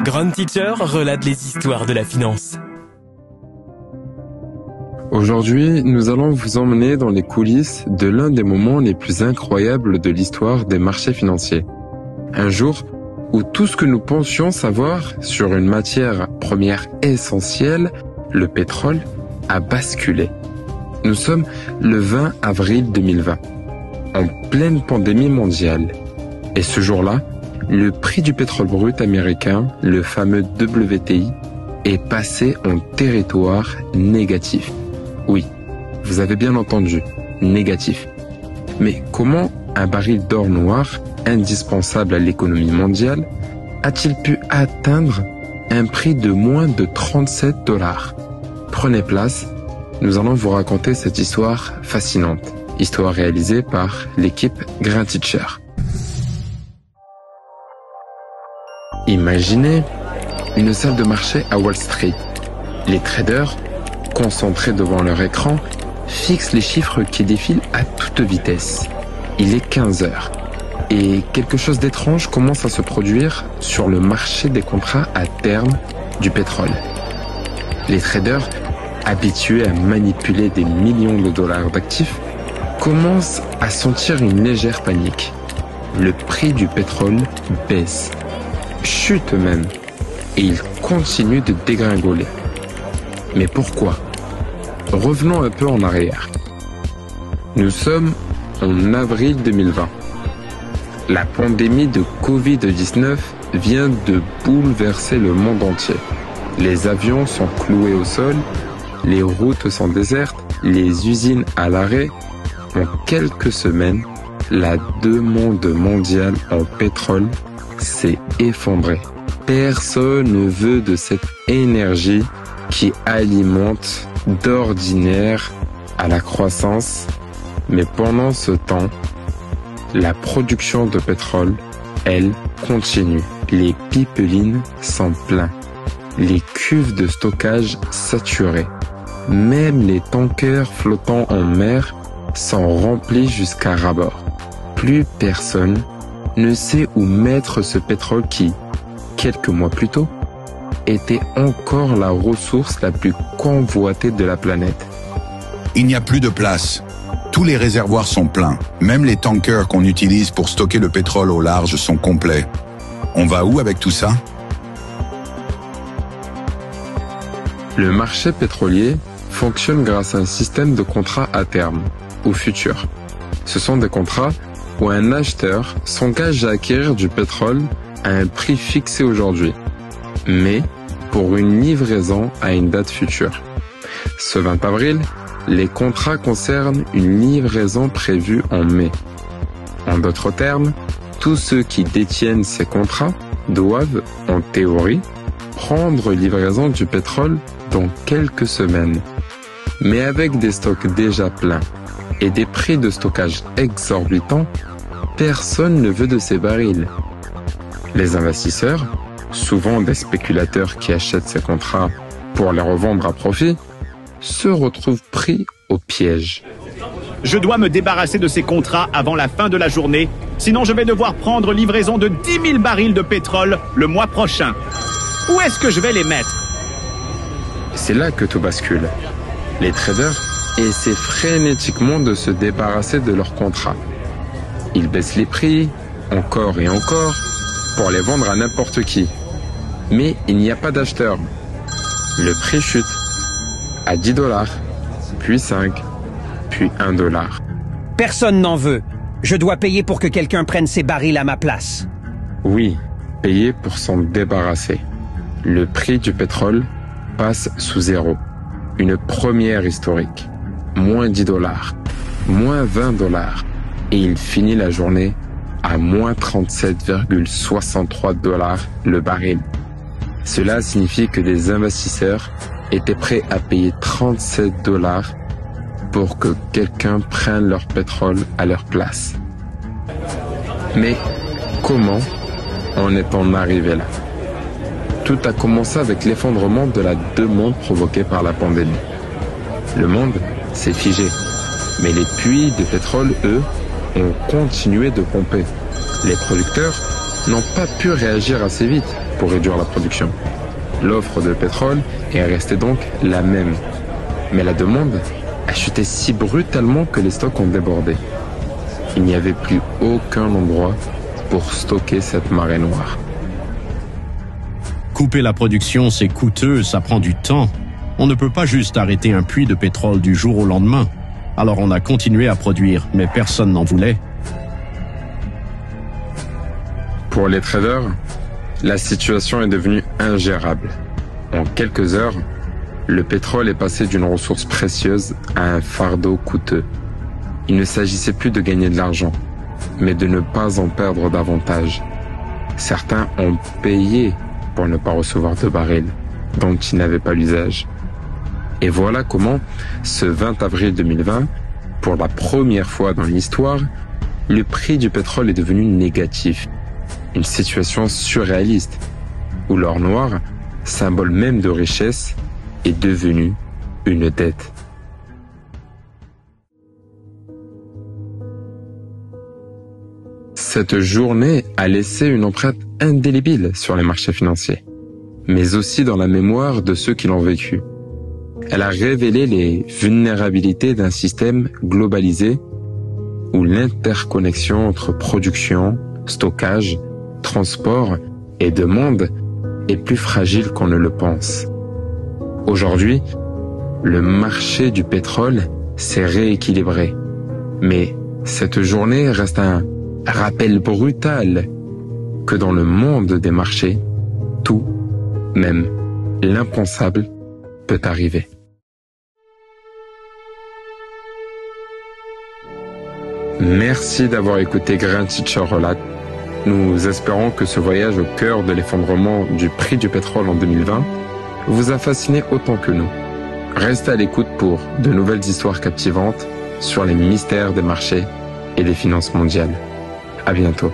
Grand Teacher relate les histoires de la finance. Aujourd'hui, nous allons vous emmener dans les coulisses de l'un des moments les plus incroyables de l'histoire des marchés financiers. Un jour où tout ce que nous pensions savoir sur une matière première essentielle, le pétrole, a basculé. Nous sommes le 20 avril 2020, en pleine pandémie mondiale. Et ce jour-là, le prix du pétrole brut américain, le fameux WTI, est passé en territoire négatif. Oui, vous avez bien entendu, négatif. Mais comment un baril d'or noir, indispensable à l'économie mondiale, a-t-il pu atteindre un prix de moins de 37 $? Prenez place, nous allons vous raconter cette histoire fascinante. Histoire réalisée par l'équipe Grand Teacher. Imaginez une salle de marché à Wall Street. Les traders, concentrés devant leur écran, fixent les chiffres qui défilent à toute vitesse. Il est 15 heures et quelque chose d'étrange commence à se produire sur le marché des contrats à terme du pétrole. Les traders, habitués à manipuler des millions de dollars d'actifs, commencent à sentir une légère panique. Le prix du pétrole baisse, chute même, et il continue de dégringoler. Mais pourquoi ? Revenons un peu en arrière. Nous sommes en avril 2020. La pandémie de Covid-19 vient de bouleverser le monde entier. Les avions sont cloués au sol, les routes sont désertes, les usines à l'arrêt. En quelques semaines, la demande mondiale en pétrole s'est effondrée. Personne ne veut de cette énergie qui alimente d'ordinaire à la croissance. Mais pendant ce temps, la production de pétrole, elle, continue. Les pipelines sont pleines. Les cuves de stockage saturées. Même les tankers flottant en mer sont remplis jusqu'à ras-bord. Plus personne ne sait où mettre ce pétrole qui, quelques mois plus tôt, était encore la ressource la plus convoitée de la planète. Il n'y a plus de place. Tous les réservoirs sont pleins. Même les tankers qu'on utilise pour stocker le pétrole au large sont complets. On va où avec tout ça ? Le marché pétrolier fonctionne grâce à un système de contrats à terme, ou futurs. Ce sont des contrats où un acheteur s'engage à acquérir du pétrole à un prix fixé aujourd'hui, mais pour une livraison à une date future. Ce 20 avril, les contrats concernent une livraison prévue en mai. En d'autres termes, tous ceux qui détiennent ces contrats doivent, en théorie, prendre livraison du pétrole dans quelques semaines. Mais avec des stocks déjà pleins et des prix de stockage exorbitants, personne ne veut de ces barils. Les investisseurs, souvent des spéculateurs qui achètent ces contrats pour les revendre à profit, se retrouvent pris au piège. Je dois me débarrasser de ces contrats avant la fin de la journée, sinon je vais devoir prendre livraison de 10 000 barils de pétrole le mois prochain. Où est-ce que je vais les mettre ? C'est là que tout bascule. Les traders essaient frénétiquement de se débarrasser de leurs contrats. Ils baissent les prix, encore et encore, pour les vendre à n'importe qui. Mais il n'y a pas d'acheteurs. Le prix chute à 10 $, puis 5, puis 1 $. Personne n'en veut. Je dois payer pour que quelqu'un prenne ces barils à ma place. Oui, payer pour s'en débarrasser. Le prix du pétrole passe sous zéro. Une première historique. Moins 10 $, moins 20 $. Et il finit la journée à moins 37,63 $ le baril. Cela signifie que les investisseurs étaient prêts à payer 37 $ pour que quelqu'un prenne leur pétrole à leur place. Mais comment en est-on arrivé là ? Tout a commencé avec l'effondrement de la demande provoquée par la pandémie. Le monde s'est figé. Mais les puits de pétrole, eux, ont continué de pomper. Les producteurs n'ont pas pu réagir assez vite pour réduire la production. L'offre de pétrole est restée donc la même. Mais la demande a chuté si brutalement que les stocks ont débordé. Il n'y avait plus aucun endroit pour stocker cette marée noire. Couper la production, c'est coûteux, ça prend du temps. On ne peut pas juste arrêter un puits de pétrole du jour au lendemain. Alors on a continué à produire, mais personne n'en voulait. Pour les traders, la situation est devenue ingérable. En quelques heures, le pétrole est passé d'une ressource précieuse à un fardeau coûteux. Il ne s'agissait plus de gagner de l'argent, mais de ne pas en perdre davantage. Certains ont payé pour ne pas recevoir de barils dont ils n'avaient pas l'usage. Et voilà comment, ce 20 avril 2020, pour la première fois dans l'histoire, le prix du pétrole est devenu négatif. Une situation surréaliste, où l'or noir, symbole même de richesse, est devenu une dette. Cette journée a laissé une empreinte indélébile sur les marchés financiers, mais aussi dans la mémoire de ceux qui l'ont vécu. Elle a révélé les vulnérabilités d'un système globalisé où l'interconnexion entre production, stockage, transport et demande est plus fragile qu'on ne le pense. Aujourd'hui, le marché du pétrole s'est rééquilibré. Mais cette journée reste un rappel brutal que dans le monde des marchés, tout, même l'impensable, peut arriver. Merci d'avoir écouté Grand Teacher Relate. Nous espérons que ce voyage au cœur de l'effondrement du prix du pétrole en 2020 vous a fasciné autant que nous. Restez à l'écoute pour de nouvelles histoires captivantes sur les mystères des marchés et des finances mondiales. À bientôt.